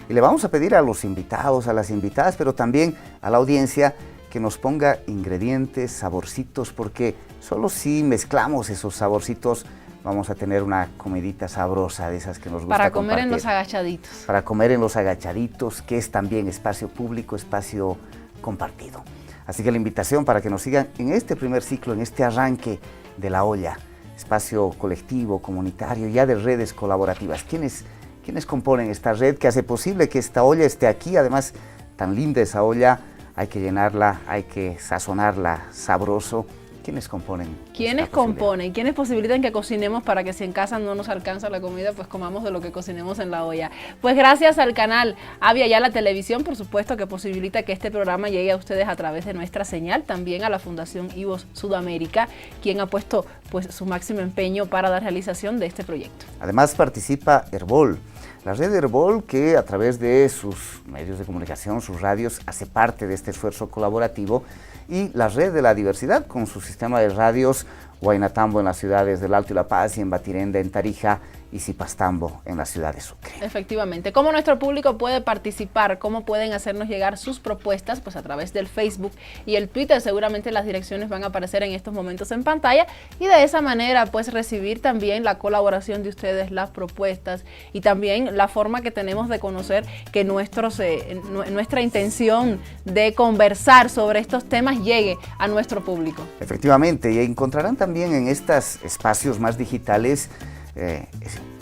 Y le vamos a pedir a los invitados, a las invitadas, pero también a la audiencia que nos ponga ingredientes, saborcitos, porque solo si mezclamos esos saborcitos vamos a tener una comidita sabrosa de esas que nos gusta para comer compartir. En los agachaditos. Para comer en los agachaditos, que es también espacio público, espacio compartido. Así que la invitación para que nos sigan en este primer ciclo, en este arranque de la olla, espacio colectivo, comunitario, ya de redes colaborativas. ¿Quiénes componen esta red que hace posible que esta olla esté aquí? Además, tan linda esa olla, hay que llenarla, hay que sazonarla sabroso. ¿Quiénes componen? ¿Quiénes componen? ¿Quiénes posibilitan que cocinemos para que si en casa no nos alcanza la comida, pues comamos de lo que cocinemos en la olla? Pues gracias al canal Avia Ya la Televisión, por supuesto, que posibilita que este programa llegue a ustedes a través de nuestra señal, también a la Fundación IVOS Sudamérica, quien ha puesto pues su máximo empeño para la realización de este proyecto. Además participa Herbol, la red de Herbol, que a través de sus medios de comunicación, sus radios, hace parte de este esfuerzo colaborativo, y la red de la diversidad con su sistema de radios Huaynatambo en las ciudades del Alto y La Paz y en Batirenda, en Tarija, y Zipastambo en la ciudad de Sucre. Efectivamente. ¿Cómo nuestro público puede participar? ¿Cómo pueden hacernos llegar sus propuestas? Pues a través del Facebook y el Twitter. Seguramente las direcciones van a aparecer en estos momentos en pantalla y de esa manera pues recibir también la colaboración de ustedes, las propuestas y también la forma que tenemos de conocer que nuestra intención de conversar sobre estos temas llegue a nuestro público. Efectivamente, y encontrarán también en estos espacios más digitales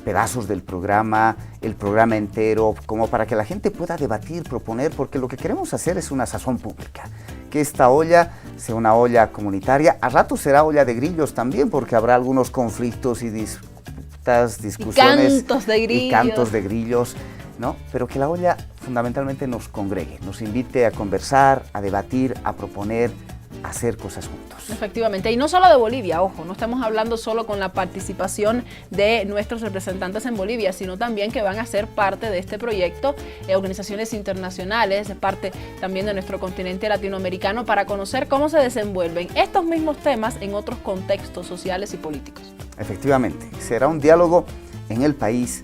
pedazos del programa, el programa entero, como para que la gente pueda debatir, proponer, porque lo que queremos hacer es una sazón pública, que esta olla sea una olla comunitaria, a rato será olla de grillos también, porque habrá algunos conflictos y discusiones y cantos de grillos, ¿no? Pero que la olla fundamentalmente nos congregue, nos invite a conversar, a debatir, a proponer, hacer cosas juntos. Efectivamente, y no solo de Bolivia, ojo, no estamos hablando solo con la participación de nuestros representantes en Bolivia, sino también que van a ser parte de este proyecto organizaciones internacionales, parte también de nuestro continente latinoamericano, para conocer cómo se desenvuelven estos mismos temas en otros contextos sociales y políticos. Efectivamente, será un diálogo en el país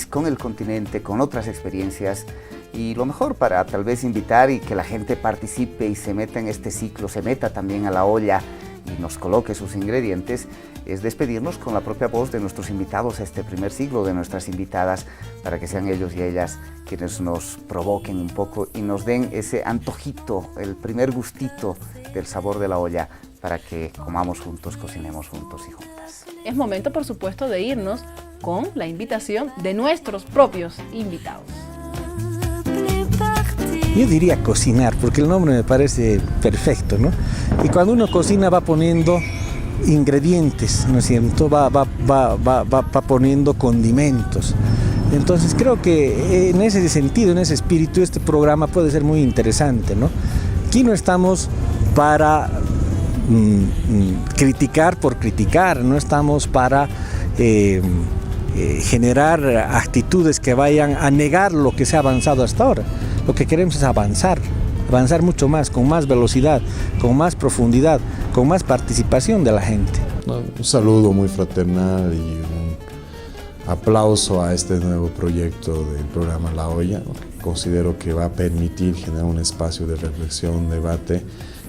con el continente, con otras experiencias, y lo mejor para tal vez invitar y que la gente participe y se meta en este ciclo, se meta también a la olla y nos coloque sus ingredientes, es despedirnos con la propia voz de nuestros invitados a este primer ciclo, de nuestras invitadas, para que sean ellos y ellas quienes nos provoquen un poco y nos den ese antojito, el primer gustito del sabor de la olla, para que comamos juntos, cocinemos juntos y juntas. Es momento, por supuesto, de irnos con la invitación de nuestros propios invitados. Yo diría cocinar, porque el nombre me parece perfecto, ¿no? Y cuando uno cocina va poniendo ingredientes, ¿no es cierto? Va poniendo condimentos. Entonces creo que en ese sentido, en ese espíritu, este programa puede ser muy interesante, ¿no? Aquí no estamos para criticar por criticar, no estamos para generar actitudes que vayan a negar lo que se ha avanzado hasta ahora. Lo que queremos es avanzar mucho más, con más velocidad, con más profundidad, con más participación de la gente. Un saludo muy fraternal y un aplauso a este nuevo proyecto del programa La Olla, que considero que va a permitir generar un espacio de reflexión, debate,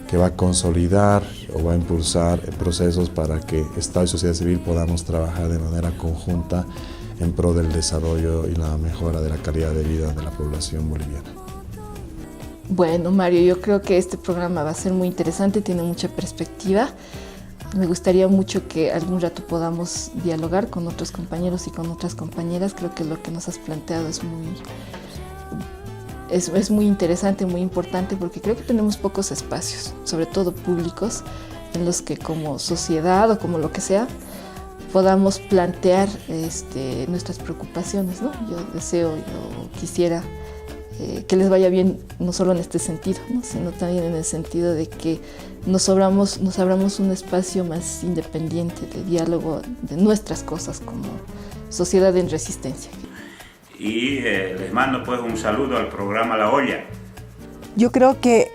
que va a consolidar o va a impulsar procesos para que Estado y sociedad civil podamos trabajar de manera conjunta en pro del desarrollo y la mejora de la calidad de vida de la población boliviana. Bueno, Mario, yo creo que este programa va a ser muy interesante, tiene mucha perspectiva. Me gustaría mucho que algún rato podamos dialogar con otros compañeros y con otras compañeras. Creo que lo que nos has planteado es muy interesante, muy importante, porque creo que tenemos pocos espacios, sobre todo públicos, en los que como sociedad o como lo que sea, podamos plantear nuestras preocupaciones, ¿no? Yo quisiera que les vaya bien, no solo en este sentido, ¿no? Sino también en el sentido de que nos abramos un espacio más independiente de diálogo de nuestras cosas como sociedad en resistencia. Y les mando pues un saludo al programa La Olla. Yo creo que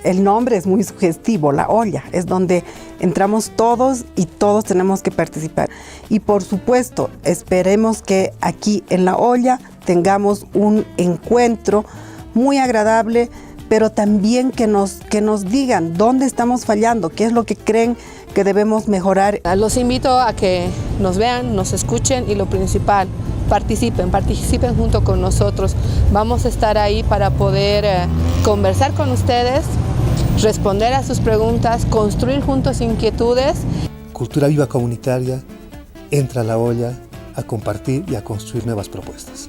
el nombre es muy sugestivo, La Olla, es donde entramos todos y todos tenemos que participar. Y por supuesto, esperemos que aquí en La Olla tengamos un encuentro muy agradable, pero también que nos digan dónde estamos fallando, qué es lo que creen que debemos mejorar. Los invito a que nos vean, nos escuchen y lo principal, participen junto con nosotros. Vamos a estar ahí para poder conversar con ustedes, responder a sus preguntas, construir juntos inquietudes. Cultura viva comunitaria, entra a La Olla a compartir y a construir nuevas propuestas.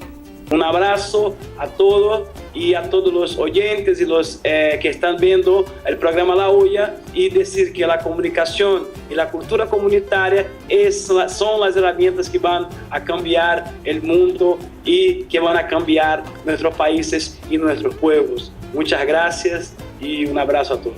Un abrazo a todos y a todos los oyentes y los que están viendo el programa La Olla, y decir que la comunicación y la cultura comunitaria son las herramientas que van a cambiar el mundo y que van a cambiar nuestros países y nuestros pueblos. Muchas gracias y un abrazo a todos.